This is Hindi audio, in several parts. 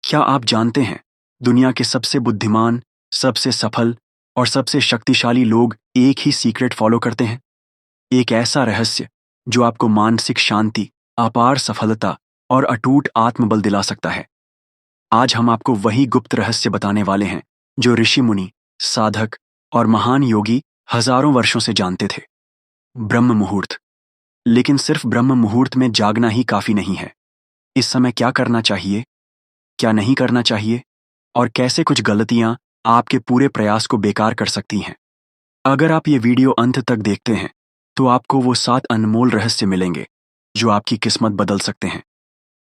क्या आप जानते हैं, दुनिया के सबसे बुद्धिमान, सबसे सफल और सबसे शक्तिशाली लोग एक ही सीक्रेट फॉलो करते हैं? एक ऐसा रहस्य जो आपको मानसिक शांति, अपार सफलता और अटूट आत्मबल दिला सकता है। आज हम आपको वही गुप्त रहस्य बताने वाले हैं जो ऋषि मुनि, साधक और महान योगी हजारों वर्षों से जानते थे। ब्रह्म मुहूर्त। लेकिन सिर्फ ब्रह्म मुहूर्त में जागना ही काफी नहीं है। इस समय क्या करना चाहिए, क्या नहीं करना चाहिए और कैसे कुछ गलतियां आपके पूरे प्रयास को बेकार कर सकती हैं। अगर आप ये वीडियो अंत तक देखते हैं तो आपको वो 7 अनमोल रहस्य मिलेंगे जो आपकी किस्मत बदल सकते हैं।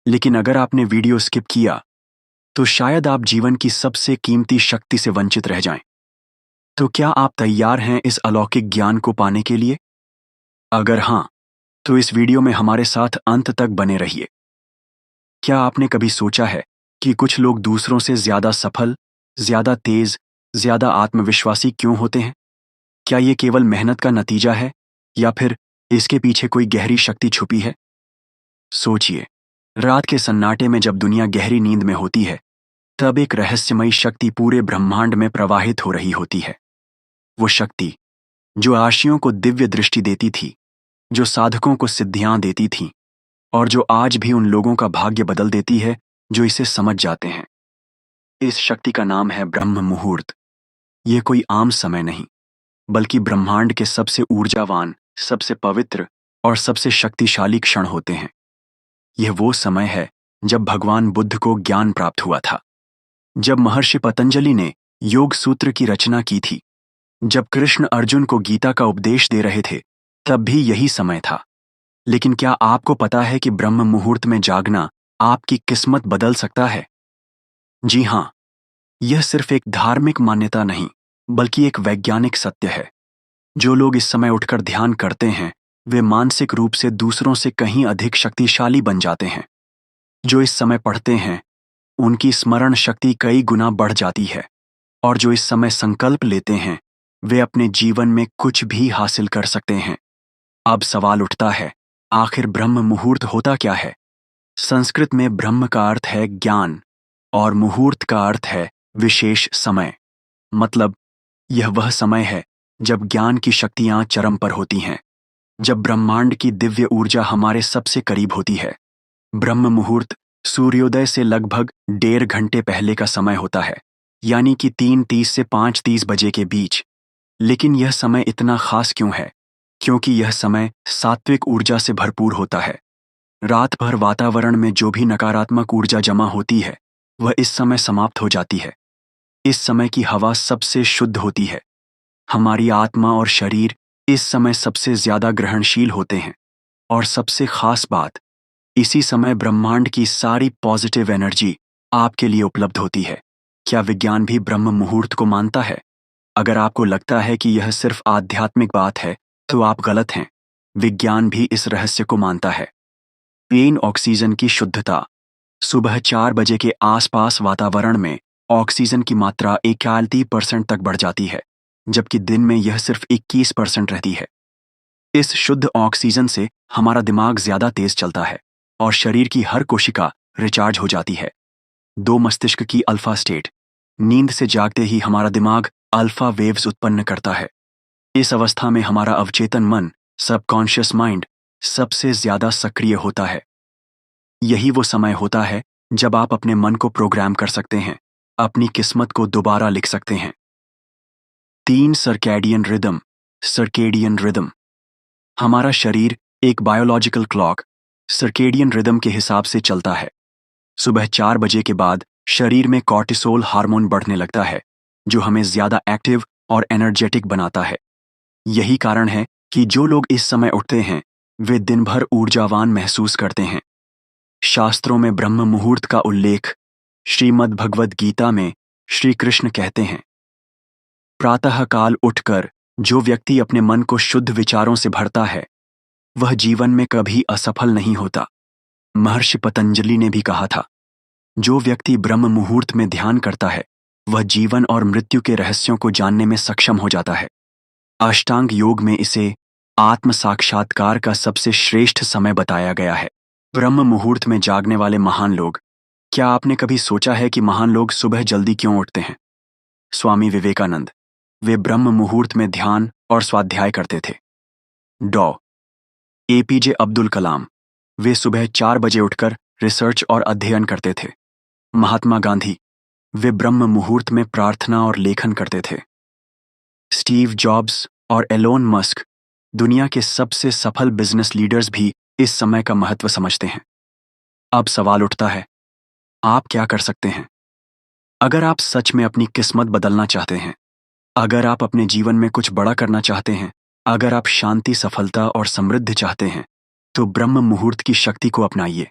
लेकिन अगर आपने वीडियो स्किप किया तो शायद आप जीवन की सबसे कीमती शक्ति से वंचित रह जाएं। तो क्या आप तैयार हैं इस अलौकिक ज्ञान को पाने के लिए? अगर हां, तो इस वीडियो में हमारे साथ अंत तक बने रहिए। क्या आपने कभी सोचा है कि कुछ लोग दूसरों से ज्यादा सफल, ज्यादा तेज, ज्यादा आत्मविश्वासी क्यों होते हैं? क्या ये केवल मेहनत का नतीजा है या फिर इसके पीछे कोई गहरी शक्ति छुपी है? सोचिए, रात के सन्नाटे में जब दुनिया गहरी नींद में होती है, तब एक रहस्यमयी शक्ति पूरे ब्रह्मांड में प्रवाहित हो रही होती है। वो शक्ति जो आशियों को दिव्य दृष्टि देती थी, जो साधकों को सिद्धियां देती थी और जो आज भी उन लोगों का भाग्य बदल देती है जो इसे समझ जाते हैं। इस शक्ति का नाम है ब्रह्म मुहूर्त। ये कोई आम समय नहीं, बल्कि ब्रह्मांड के सबसे ऊर्जावान, सबसे पवित्र और सबसे शक्तिशाली क्षण होते हैं। यह वो समय है जब भगवान बुद्ध को ज्ञान प्राप्त हुआ था, जब महर्षि पतंजलि ने योग सूत्र की रचना की थी, जब कृष्ण अर्जुन को गीता का उपदेश दे रहे थे, तब भी यही समय था। लेकिन क्या आपको पता है कि ब्रह्म मुहूर्त में जागना आपकी किस्मत बदल सकता है? जी हां, यह सिर्फ एक धार्मिक मान्यता नहीं, बल्कि एक वैज्ञानिक सत्य है। जो लोग इस समय उठकर ध्यान करते हैं, वे मानसिक रूप से दूसरों से कहीं अधिक शक्तिशाली बन जाते हैं। जो इस समय पढ़ते हैं, उनकी स्मरण शक्ति कई गुना बढ़ जाती है, और जो इस समय संकल्प लेते हैं, वे अपने जीवन में कुछ भी हासिल कर सकते हैं। अब सवाल उठता है, आखिर ब्रह्म मुहूर्त होता क्या है? संस्कृत में ब्रह्म का अर्थ है ज्ञान और मुहूर्त का अर्थ है विशेष समय। मतलब, यह वह समय है जब ज्ञान की शक्तियां चरम पर होती हैं, जब ब्रह्मांड की दिव्य ऊर्जा हमारे सबसे करीब होती है। ब्रह्म मुहूर्त सूर्योदय से लगभग 1.5 घंटे पहले का समय होता है, यानी कि 3:30 से 5:30 बजे के बीच। लेकिन यह समय इतना खास क्यों है? क्योंकि यह समय सात्विक ऊर्जा से भरपूर होता है। रात भर वातावरण में जो भी नकारात्मक ऊर्जा जमा होती है, वह इस समय समाप्त हो जाती है। इस समय की हवा सबसे शुद्ध होती है। हमारी आत्मा और शरीर इस समय सबसे ज्यादा ग्रहणशील होते हैं। और सबसे खास बात, इसी समय ब्रह्मांड की सारी पॉजिटिव एनर्जी आपके लिए उपलब्ध होती है। क्या विज्ञान भी ब्रह्म मुहूर्त को मानता है? अगर आपको लगता है कि यह सिर्फ आध्यात्मिक बात है, तो आप गलत हैं। विज्ञान भी इस रहस्य को मानता है। प्लेन ऑक्सीजन की शुद्धता। सुबह 4 बजे के आसपास वातावरण में ऑक्सीजन की मात्रा 41% तक बढ़ जाती है, जबकि दिन में यह सिर्फ 21% रहती है। इस शुद्ध ऑक्सीजन से हमारा दिमाग ज्यादा तेज चलता है और शरीर की हर कोशिका रिचार्ज हो जाती है। 2 मस्तिष्क की अल्फा स्टेट। नींद से जागते ही हमारा दिमाग अल्फा वेव्स उत्पन्न करता है। इस अवस्था में हमारा अवचेतन मन, सबकॉन्शियस माइंड, सबसे ज्यादा सक्रिय होता है। यही वो समय होता है जब आप अपने मन को प्रोग्राम कर सकते हैं, अपनी किस्मत को दोबारा लिख सकते हैं। 3 सर्कैडियन रिदम। Circadian rhythm. हमारा शरीर एक बायोलॉजिकल क्लॉक, सर्केडियन रिदम के हिसाब से चलता है। सुबह 4 बजे के बाद शरीर में कॉर्टिसोल हार्मोन बढ़ने लगता है, जो हमें ज्यादा एक्टिव और एनर्जेटिक बनाता है। यही कारण है कि जो लोग इस समय उठते हैं, वे दिन भर ऊर्जावान महसूस करते हैं। शास्त्रों में ब्रह्म मुहूर्त का उल्लेख श्रीमद् भगवद गीता में श्री कृष्ण कहते हैं, प्रातःकाल उठकर जो व्यक्ति अपने मन को शुद्ध विचारों से भरता है, वह जीवन में कभी असफल नहीं होता। महर्षि पतंजलि ने भी कहा था, जो व्यक्ति ब्रह्म मुहूर्त में ध्यान करता है, वह जीवन और मृत्यु के रहस्यों को जानने में सक्षम हो जाता है। अष्टांग योग में इसे आत्म साक्षात्कार का सबसे श्रेष्ठ समय बताया गया है। ब्रह्म मुहूर्त में जागने वाले महान लोग, क्या आपने कभी सोचा है कि महान लोग सुबह जल्दी क्यों उठते हैं? स्वामी विवेकानंद, वे ब्रह्म मुहूर्त में ध्यान और स्वाध्याय करते थे। डॉ. एपीजे अब्दुल कलाम, वे सुबह 4 बजे उठकर रिसर्च और अध्ययन करते थे। महात्मा गांधी, वे ब्रह्म मुहूर्त में प्रार्थना और लेखन करते थे। स्टीव जॉब्स और एलोन मस्क, दुनिया के सबसे सफल बिजनेस लीडर्स भी इस समय का महत्व समझते हैं। अब सवाल उठता है, आप क्या कर सकते हैं? अगर आप सच में अपनी किस्मत बदलना चाहते हैं, अगर आप अपने जीवन में कुछ बड़ा करना चाहते हैं, अगर आप शांति, सफलता और समृद्धि चाहते हैं, तो ब्रह्म मुहूर्त की शक्ति को अपनाइए।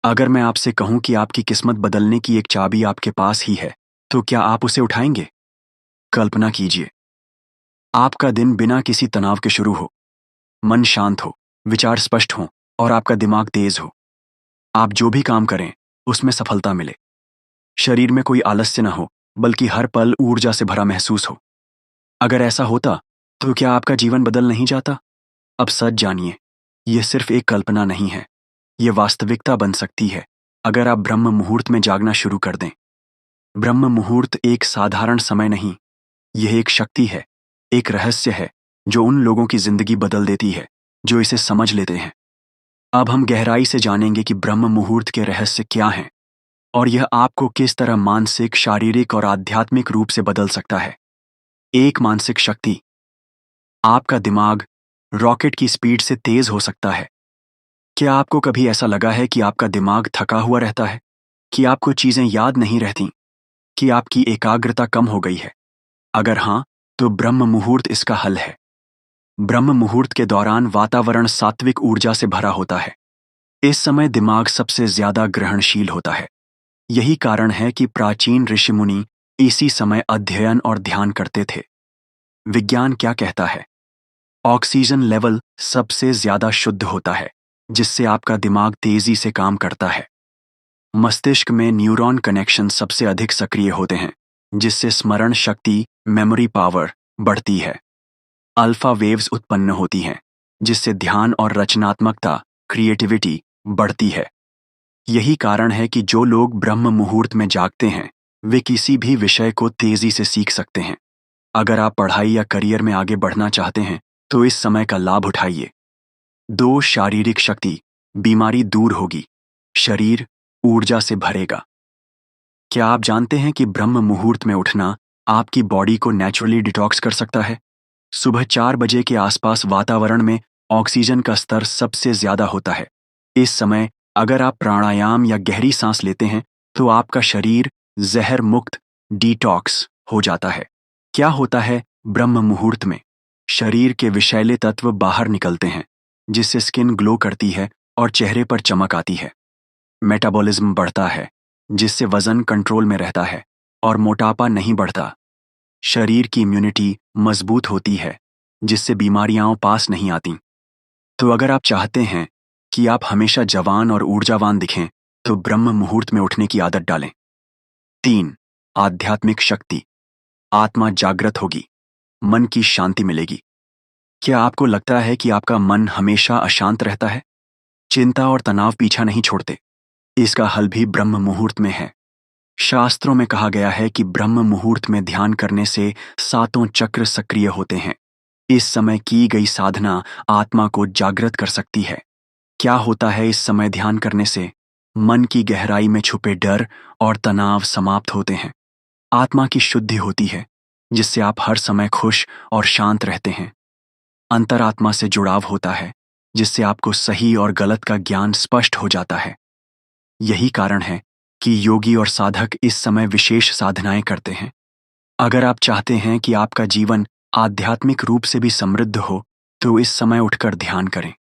अगर मैं आपसे कहूं कि आपकी किस्मत बदलने की एक चाबी आपके पास ही है, तो क्या आप उसे उठाएंगे? कल्पना कीजिए, आपका दिन बिना किसी तनाव के शुरू हो, मन शांत हो, विचार स्पष्ट हों और आपका दिमाग तेज हो। आप जो भी काम करें, उसमें सफलता मिले। शरीर में कोई आलस्य न हो, बल्कि हर पल ऊर्जा से भरा महसूस हो। अगर ऐसा होता, तो क्या आपका जीवन बदल नहीं जाता? अब सच जानिए, यह सिर्फ एक कल्पना नहीं है, यह वास्तविकता बन सकती है अगर आप ब्रह्म मुहूर्त में जागना शुरू कर दें। ब्रह्म मुहूर्त एक साधारण समय नहीं, यह एक शक्ति है, एक रहस्य है जो उन लोगों की जिंदगी बदल देती है जो इसे समझ लेते हैं। अब हम गहराई से जानेंगे कि ब्रह्म मुहूर्त के रहस्य क्या हैं और यह आपको किस तरह मानसिक, शारीरिक और आध्यात्मिक रूप से बदल सकता है। एक मानसिक शक्ति, आपका दिमाग रॉकेट की स्पीड से तेज हो सकता है। क्या आपको कभी ऐसा लगा है कि आपका दिमाग थका हुआ रहता है, कि आपको चीजें याद नहीं रहती, कि आपकी एकाग्रता कम हो गई है? अगर हाँ, तो ब्रह्म मुहूर्त इसका हल है। ब्रह्म मुहूर्त के दौरान वातावरण सात्विक ऊर्जा से भरा होता है। इस समय दिमाग सबसे ज्यादा ग्रहणशील होता है। यही कारण है कि प्राचीन ऋषि मुनि इसी समय अध्ययन और ध्यान करते थे। विज्ञान क्या कहता है? ऑक्सीजन लेवल सबसे ज्यादा शुद्ध होता है, जिससे आपका दिमाग तेजी से काम करता है। मस्तिष्क में न्यूरॉन कनेक्शन सबसे अधिक सक्रिय होते हैं, जिससे स्मरण शक्ति, मेमोरी पावर बढ़ती है। अल्फा वेव्स उत्पन्न होती हैं, जिससे ध्यान और रचनात्मकता, क्रिएटिविटी बढ़ती है। यही कारण है कि जो लोग ब्रह्म मुहूर्त में जागते हैं, वे किसी भी विषय को तेजी से सीख सकते हैं। अगर आप पढ़ाई या करियर में आगे बढ़ना चाहते हैं, तो इस समय का लाभ उठाइए। 2. शारीरिक शक्ति, बीमारी दूर होगी, शरीर ऊर्जा से भरेगा। क्या आप जानते हैं कि ब्रह्म मुहूर्त में उठना आपकी बॉडी को नेचुरली डिटॉक्स कर सकता है? सुबह 4 बजे के आसपास वातावरण में ऑक्सीजन का स्तर सबसे ज्यादा होता है। इस समय अगर आप प्राणायाम या गहरी सांस लेते हैं, तो आपका शरीर जहर मुक्त, डिटॉक्स हो जाता है। क्या होता है ब्रह्म मुहूर्त में? शरीर के विषैले तत्व बाहर निकलते हैं, जिससे स्किन ग्लो करती है और चेहरे पर चमक आती है। मेटाबॉलिज्म बढ़ता है, जिससे वजन कंट्रोल में रहता है और मोटापा नहीं बढ़ता। शरीर की इम्यूनिटी मजबूत होती है, जिससे बीमारियां पास नहीं आती। तो अगर आप चाहते हैं कि आप हमेशा जवान और ऊर्जावान दिखें, तो ब्रह्म मुहूर्त में उठने की आदत डालें। 3. आध्यात्मिक शक्ति, आत्मा जागृत होगी, मन की शांति मिलेगी। क्या आपको लगता है कि आपका मन हमेशा अशांत रहता है? चिंता और तनाव पीछा नहीं छोड़ते। इसका हल भी ब्रह्म मुहूर्त में है। शास्त्रों में कहा गया है कि ब्रह्म मुहूर्त में ध्यान करने से 7 चक्र सक्रिय होते हैं। इस समय की गई साधना आत्मा को जागृत कर सकती है। क्या होता है इस समय ध्यान करने से? मन की गहराई में छुपे डर और तनाव समाप्त होते हैं। आत्मा की शुद्धि होती है, जिससे आप हर समय खुश और शांत रहते हैं। अंतरात्मा से जुड़ाव होता है, जिससे आपको सही और गलत का ज्ञान स्पष्ट हो जाता है। यही कारण है कि योगी और साधक इस समय विशेष साधनाएं करते हैं। अगर आप चाहते हैं कि आपका जीवन आध्यात्मिक रूप से भी समृद्ध हो, तो इस समय उठकर ध्यान करें।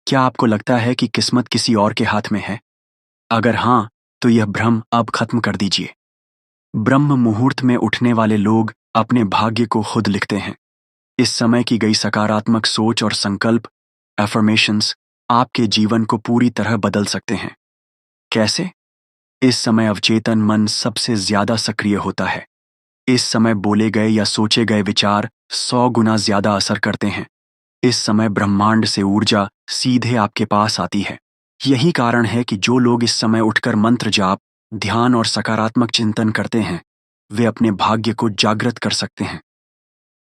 क्या आपको लगता है कि किस्मत किसी और के हाथ में है? अगर हाँ, तो यह भ्रम अब खत्म कर दीजिए। ब्रह्म मुहूर्त में उठने वाले लोग अपने भाग्य को खुद लिखते हैं। इस समय की गई सकारात्मक सोच और संकल्प, एफर्मेशंस, आपके जीवन को पूरी तरह बदल सकते हैं। कैसे? इस समय अवचेतन मन सबसे ज्यादा सक्रिय होता है। इस समय बोले गए या सोचे गए विचार 100 गुना ज्यादा असर करते हैं। इस समय ब्रह्मांड से ऊर्जा सीधे आपके पास आती है। यही कारण है कि जो लोग इस समय उठकर मंत्र जाप, ध्यान और सकारात्मक चिंतन करते हैं, वे अपने भाग्य को जागृत कर सकते हैं।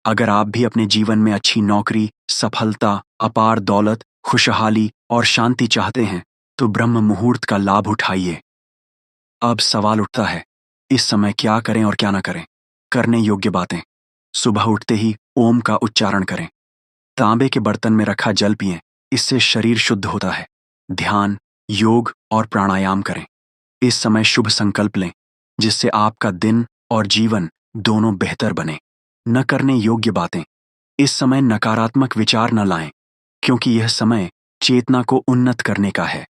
अगर आप भी अपने जीवन में अच्छी नौकरी, सफलता, अपार दौलत, खुशहाली और शांति चाहते हैं, तो ब्रह्म मुहूर्त का लाभ उठाइए। अब सवाल उठता है, इस समय क्या करें और क्या ना करें? करने योग्य बातें। सुबह उठते ही ओम का उच्चारण करें। तांबे के बर्तन में रखा जल पिएं, इससे शरीर शुद्ध होता है। ध्यान, योग और प्राणायाम करें। इस समय शुभ संकल्प लें, जिससे आपका दिन और जीवन दोनों बेहतर बने। न करने योग्य बातें। इस समय नकारात्मक विचार न लाएं, क्योंकि यह समय चेतना को उन्नत करने का है।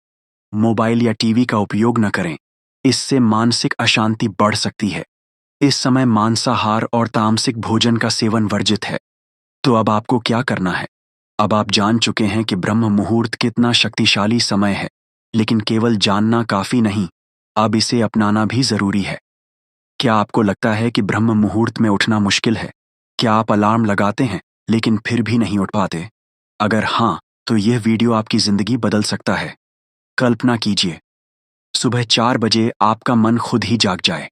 मोबाइल या टीवी का उपयोग न करें, इससे मानसिक अशांति बढ़ सकती है। इस समय मांसाहार और तामसिक भोजन का सेवन वर्जित है। तो अब आपको क्या करना है? अब आप जान चुके हैं कि ब्रह्म मुहूर्त कितना शक्तिशाली समय है, लेकिन केवल जानना काफी नहीं, अब इसे अपनाना भी जरूरी है। क्या आपको लगता है कि ब्रह्म मुहूर्त में उठना मुश्किल है? क्या आप अलार्म लगाते हैं लेकिन फिर भी नहीं उठ पाते? अगर हाँ, तो यह वीडियो आपकी जिंदगी बदल सकता है। कल्पना कीजिए, सुबह 4 बजे आपका मन खुद ही जाग जाए।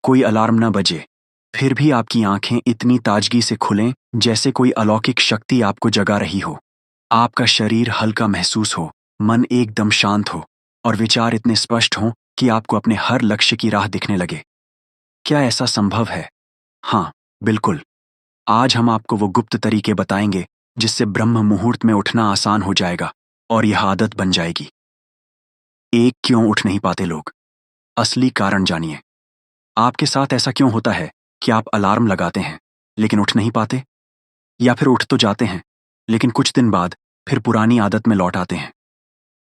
कोई अलार्म न बजे, फिर भी आपकी आंखें इतनी ताजगी से खुलें जैसे कोई अलौकिक शक्ति आपको जगा रही हो। आपका शरीर हल्का महसूस हो, मन एकदम शांत हो और विचार इतने स्पष्ट हों कि आपको अपने हर लक्ष्य की राह दिखने लगे। क्या ऐसा संभव है? हाँ, बिल्कुल। आज हम आपको वो गुप्त तरीके बताएंगे जिससे ब्रह्म मुहूर्त में उठना आसान हो जाएगा और यह आदत बन जाएगी। एक, क्यों उठ नहीं पाते लोग? असली कारण जानिए। आपके साथ ऐसा क्यों होता है कि आप अलार्म लगाते हैं लेकिन उठ नहीं पाते? या फिर उठ तो जाते हैं लेकिन कुछ दिन बाद फिर पुरानी आदत में लौट आते हैं?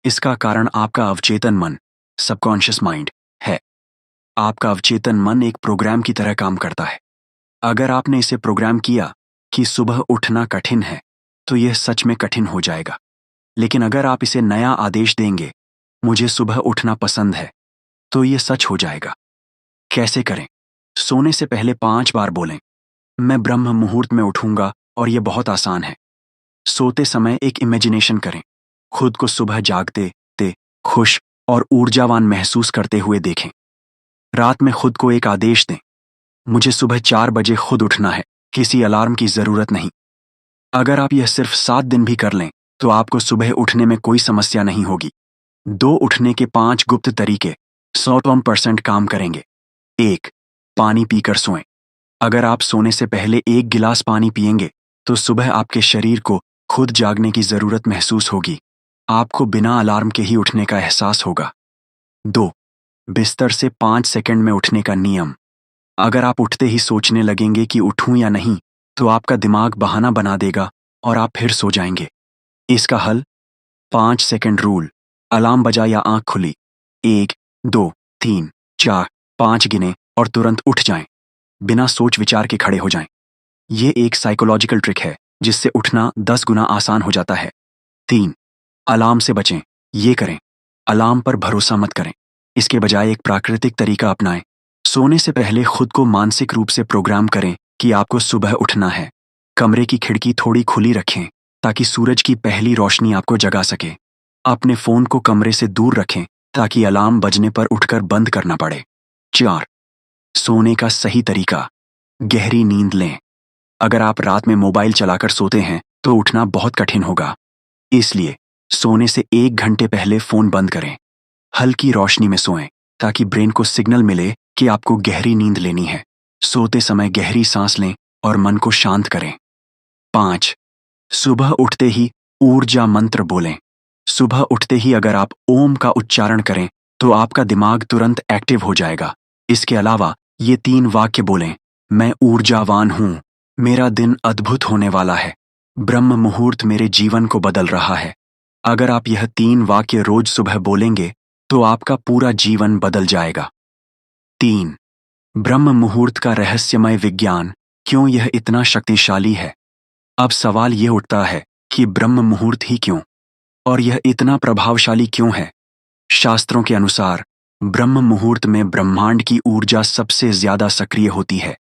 इसका कारण आपका अवचेतन मन, सबकॉन्शियस माइंड है। आपका अवचेतन मन एक प्रोग्राम की तरह काम करता है। अगर आपने इसे प्रोग्राम किया कि सुबह उठना कठिन है, तो यह सच में कठिन हो जाएगा। लेकिन अगर आप इसे नया आदेश देंगे, मुझे सुबह उठना पसंद है, तो यह सच हो जाएगा। कैसे करें? सोने से पहले 5 बार बोलें, मैं ब्रह्म मुहूर्त में उठूंगा, और यह बहुत आसान है। सोते समय एक इमेजिनेशन करें। खुद को सुबह जागते ते खुश और ऊर्जावान महसूस करते हुए देखें। रात में खुद को एक आदेश दें, मुझे सुबह 4 बजे खुद उठना है, किसी अलार्म की जरूरत नहीं। अगर आप यह सिर्फ 7 दिन भी कर लें, तो आपको सुबह उठने में कोई समस्या नहीं होगी। 2 उठने के 5 गुप्त तरीके 100% काम करेंगे। 1. पानी पीकर सोएं। अगर आप सोने से पहले 1 गिलास पानी पिएंगे, तो सुबह आपके शरीर को खुद जागने की जरूरत महसूस होगी। आपको बिना अलार्म के ही उठने का एहसास होगा। 2. बिस्तर से 5 सेकंड में उठने का नियम। अगर आप उठते ही सोचने लगेंगे कि उठूं या नहीं, तो आपका दिमाग बहाना बना देगा और आप फिर सो जाएंगे। इसका हल 5 सेकंड रूल। अलार्म बजा या आंख खुली, 1, 2, 3, 4, 5 गिने और तुरंत उठ जाएं। बिना सोच विचार के खड़े हो जाएं। ये एक साइकोलॉजिकल ट्रिक है जिससे उठना 10 गुना आसान हो जाता है। 3. अलार्म से बचें। ये करें, अलार्म पर भरोसा मत करें। इसके बजाय एक प्राकृतिक तरीका अपनाएं। सोने से पहले खुद को मानसिक रूप से प्रोग्राम करें कि आपको सुबह उठना है। कमरे की खिड़की थोड़ी खुली रखें ताकि सूरज की पहली रोशनी आपको जगा सके। अपने फोन को कमरे से दूर रखें ताकि अलार्म बजने पर उठकर बंद करना पड़े। 4. सोने का सही तरीका। गहरी नींद लें। अगर आप रात में मोबाइल चलाकर सोते हैं, तो उठना बहुत कठिन होगा। इसलिए सोने से 1 घंटे पहले फोन बंद करें। हल्की रोशनी में सोएं ताकि ब्रेन को सिग्नल मिले कि आपको गहरी नींद लेनी है। सोते समय गहरी सांस लें और मन को शांत करें। 5. सुबह उठते ही ऊर्जा मंत्र बोलें। सुबह उठते ही अगर आप ओम का उच्चारण करें, तो आपका दिमाग तुरंत एक्टिव हो जाएगा। इसके अलावा ये 3 वाक्य बोलें, मैं ऊर्जावान हूं, मेरा दिन अद्भुत होने वाला है, ब्रह्म मुहूर्त मेरे जीवन को बदल रहा है। अगर आप यह 3 वाक्य रोज सुबह बोलेंगे, तो आपका पूरा जीवन बदल जाएगा। 3. ब्रह्म मुहूर्त का रहस्यमय विज्ञान, क्यों यह इतना शक्तिशाली है? अब सवाल यह उठता है कि ब्रह्म मुहूर्त ही क्यों, और यह इतना प्रभावशाली क्यों है? शास्त्रों के अनुसार ब्रह्म मुहूर्त में ब्रह्मांड की ऊर्जा सबसे ज्यादा सक्रिय होती है।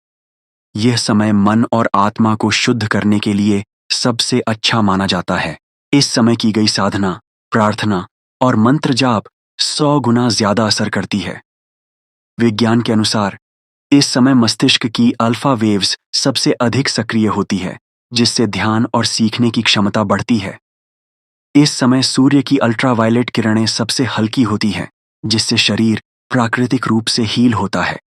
यह समय मन और आत्मा को शुद्ध करने के लिए सबसे अच्छा माना जाता है। इस समय की गई साधना, प्रार्थना और मंत्र जाप 100 गुना ज्यादा असर करती है। विज्ञान के अनुसार इस समय मस्तिष्क की अल्फा वेव्स सबसे अधिक सक्रिय होती है, जिससे ध्यान और सीखने की क्षमता बढ़ती है। इस समय सूर्य की अल्ट्रावायलेट किरणें सबसे हल्की होती हैं, जिससे शरीर प्राकृतिक रूप से हील होता है।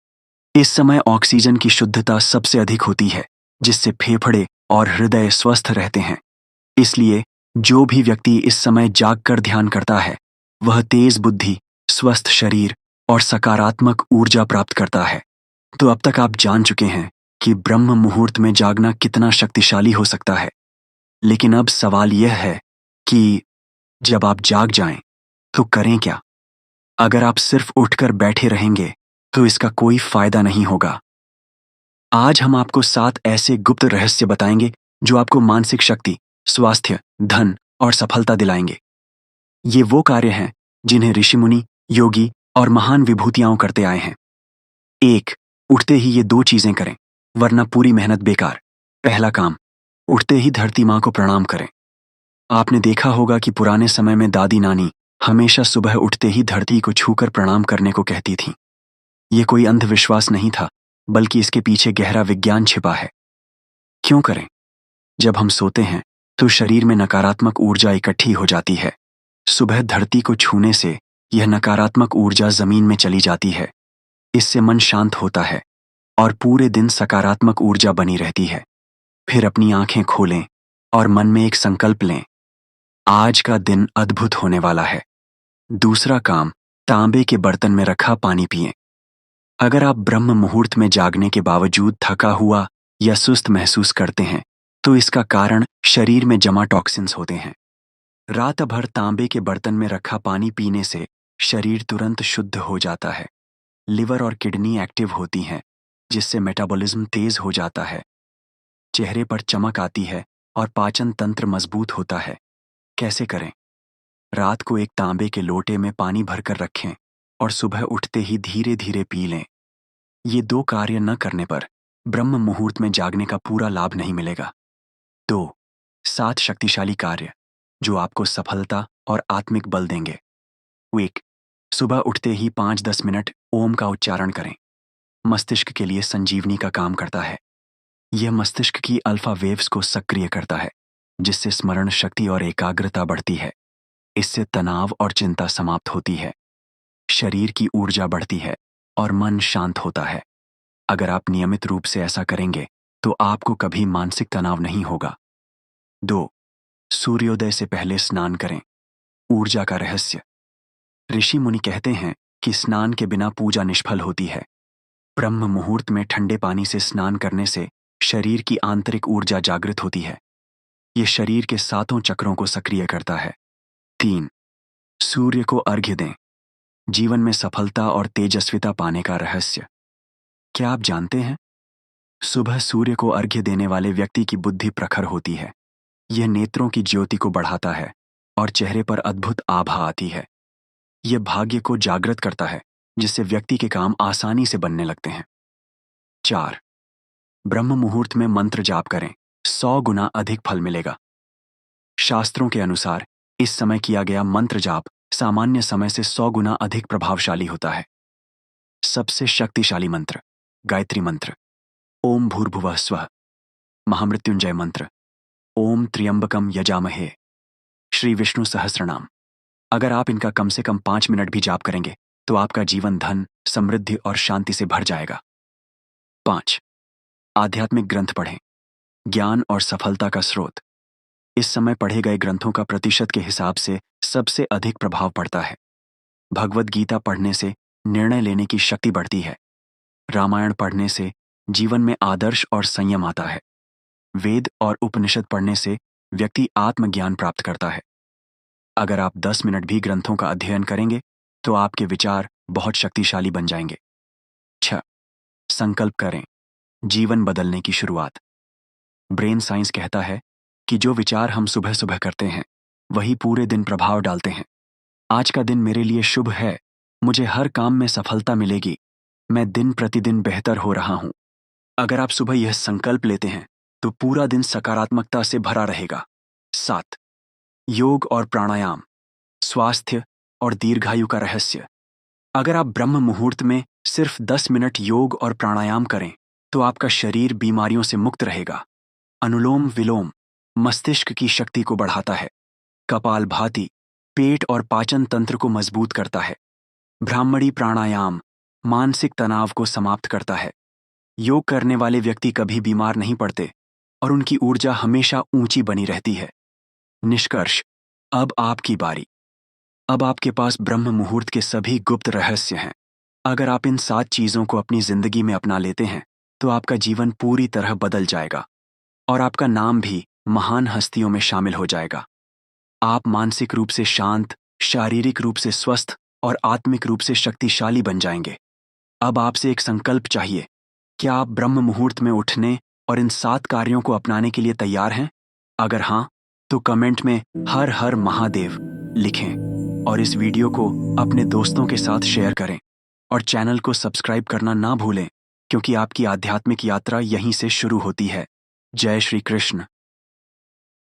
इस समय ऑक्सीजन की शुद्धता सबसे अधिक होती है, जिससे फेफड़े और हृदय स्वस्थ रहते हैं। इसलिए जो भी व्यक्ति इस समय जागकर ध्यान करता है, वह तेज बुद्धि, स्वस्थ शरीर और सकारात्मक ऊर्जा प्राप्त करता है। तो अब तक आप जान चुके हैं कि ब्रह्म मुहूर्त में जागना कितना शक्तिशाली हो सकता है। लेकिन अब सवाल यह है कि जब आप जाग जाएं, तो करें क्या? अगर आप सिर्फ उठकर बैठे रहेंगे, तो इसका कोई फायदा नहीं होगा। आज हम आपको 7 ऐसे गुप्त रहस्य बताएंगे जो आपको मानसिक शक्ति, स्वास्थ्य, धन और सफलता दिलाएंगे। ये वो कार्य हैं जिन्हें ऋषि मुनि, योगी और महान विभूतियां करते आए हैं। 1. उठते ही ये 2 चीजें करें, वरना पूरी मेहनत बेकार। पहला काम, उठते ही धरती माँ को प्रणाम करें। आपने देखा होगा कि पुराने समय में दादी नानी हमेशा सुबह उठते ही धरती को छूकर प्रणाम करने को कहती थीं। ये कोई अंधविश्वास नहीं था, बल्कि इसके पीछे गहरा विज्ञान छिपा है। क्यों करें? जब हम सोते हैं, तो शरीर में नकारात्मक ऊर्जा इकट्ठी हो जाती है। सुबह धरती को छूने से यह नकारात्मक ऊर्जा जमीन में चली जाती है। इससे मन शांत होता है और पूरे दिन सकारात्मक ऊर्जा बनी रहती है। फिर अपनी आंखें खोलें और मन में एक संकल्प लें, आज का दिन अद्भुत होने वाला है। दूसरा काम, तांबे के बर्तन में रखा पानी पिएं। अगर आप ब्रह्म मुहूर्त में जागने के बावजूद थका हुआ या सुस्त महसूस करते हैं, तो इसका कारण शरीर में जमा टॉक्सिन्स होते हैं। रात भर तांबे के बर्तन में रखा पानी पीने से शरीर तुरंत शुद्ध हो जाता है। लिवर और किडनी एक्टिव होती हैं, जिससे मेटाबॉलिज्म तेज हो जाता है। चेहरे पर चमक आती है और पाचन तंत्र मजबूत होता है। कैसे करें? रात को एक तांबे के लोटे में पानी भरकर रखें और सुबह उठते ही धीरे धीरे पी लें। ये 2 कार्य न करने पर ब्रह्म मुहूर्त में जागने का पूरा लाभ नहीं मिलेगा। 2. 7 शक्तिशाली कार्य जो आपको सफलता और आत्मिक बल देंगे। 1. सुबह उठते ही 5-10 मिनट ओम का उच्चारण करें। मस्तिष्क के लिए संजीवनी का काम करता है। यह मस्तिष्क की अल्फा वेव्स को सक्रिय करता है, जिससे स्मरण शक्ति और एकाग्रता बढ़ती है। इससे तनाव और चिंता समाप्त होती है, शरीर की ऊर्जा बढ़ती है और मन शांत होता है। अगर आप नियमित रूप से ऐसा करेंगे, तो आपको कभी मानसिक तनाव नहीं होगा। 2. सूर्योदय से पहले स्नान करें। ऊर्जा का रहस्य। ऋषि मुनि कहते हैं कि स्नान के बिना पूजा निष्फल होती है। ब्रह्म मुहूर्त में ठंडे पानी से स्नान करने से शरीर की आंतरिक ऊर्जा जागृत होती है। ये शरीर के 7 चक्रों को सक्रिय करता है। 3. सूर्य को अर्घ्य दें। जीवन में सफलता और तेजस्विता पाने का रहस्य। क्या आप जानते हैं? सुबह सूर्य को अर्घ्य देने वाले व्यक्ति की बुद्धि प्रखर होती है। यह नेत्रों की ज्योति को बढ़ाता है और चेहरे पर अद्भुत आभा आती है। यह भाग्य को जागृत करता है, जिससे व्यक्ति के काम आसानी से बनने लगते हैं। 4. ब्रह्म मुहूर्त में मंत्र जाप करें, 100 गुना अधिक फल मिलेगा। शास्त्रों के अनुसार इस समय किया गया मंत्र जाप सामान्य समय से 100 गुना अधिक प्रभावशाली होता है। सबसे शक्तिशाली मंत्र, गायत्री मंत्र, ओम भूर्भुवः स्वः। महामृत्युंजय मंत्र, ओम त्र्यंबकम यजामहे। श्री विष्णु सहस्रनाम। अगर आप इनका कम से कम 5 मिनट भी जाप करेंगे, तो आपका जीवन धन, समृद्धि और शांति से भर जाएगा। 5. आध्यात्मिक ग्रंथ पढ़ें। ज्ञान और सफलता का स्रोत। इस समय पढ़े गए ग्रंथों का प्रतिशत के हिसाब से सबसे अधिक प्रभाव पड़ता है। भगवद गीता पढ़ने से निर्णय लेने की शक्ति बढ़ती है। रामायण पढ़ने से जीवन में आदर्श और संयम आता है। वेद और उपनिषद पढ़ने से व्यक्ति आत्मज्ञान प्राप्त करता है। अगर आप 10 मिनट भी ग्रंथों का अध्ययन करेंगे, तो आपके विचार बहुत शक्तिशाली बन जाएंगे। 6. संकल्प करें, जीवन बदलने की शुरुआत। ब्रेन साइंस कहता है कि जो विचार हम सुबह सुबह करते हैं, वही पूरे दिन प्रभाव डालते हैं। आज का दिन मेरे लिए शुभ है, मुझे हर काम में सफलता मिलेगी, मैं दिन प्रतिदिन बेहतर हो रहा हूं। अगर आप सुबह यह संकल्प लेते हैं, तो पूरा दिन सकारात्मकता से भरा रहेगा। 7. योग और प्राणायाम। स्वास्थ्य, और दीर्घायु का रहस्य। अगर आप ब्रह्म मुहूर्त में सिर्फ 10 मिनट योग और प्राणायाम करें तो आपका शरीर बीमारियों से मुक्त रहेगा। अनुलोम विलोम मस्तिष्क की शक्ति को बढ़ाता है। कपालभाति पेट और पाचन तंत्र को मजबूत करता है। ब्राह्मणी प्राणायाम मानसिक तनाव को समाप्त करता है। योग करने वाले व्यक्ति कभी बीमार नहीं पड़ते और उनकी ऊर्जा हमेशा ऊंची बनी रहती है। निष्कर्ष, अब आपकी बारी। अब आपके पास ब्रह्म मुहूर्त के सभी गुप्त रहस्य हैं। अगर आप इन 7 चीजों को अपनी जिंदगी में अपना लेते हैं तो आपका जीवन पूरी तरह बदल जाएगा और आपका नाम भी महान हस्तियों में शामिल हो जाएगा। आप मानसिक रूप से शांत, शारीरिक रूप से स्वस्थ और आत्मिक रूप से शक्तिशाली बन जाएंगे। अब आपसे एक संकल्प चाहिए। क्या आप ब्रह्म मुहूर्त में उठने और इन 7 कार्यों को अपनाने के लिए तैयार हैं? अगर हाँ, तो कमेंट में हर हर महादेव लिखें और इस वीडियो को अपने दोस्तों के साथ शेयर करें और चैनल को सब्सक्राइब करना ना भूलें, क्योंकि आपकी आध्यात्मिक यात्रा यहीं से शुरू होती है। जय श्री कृष्ण।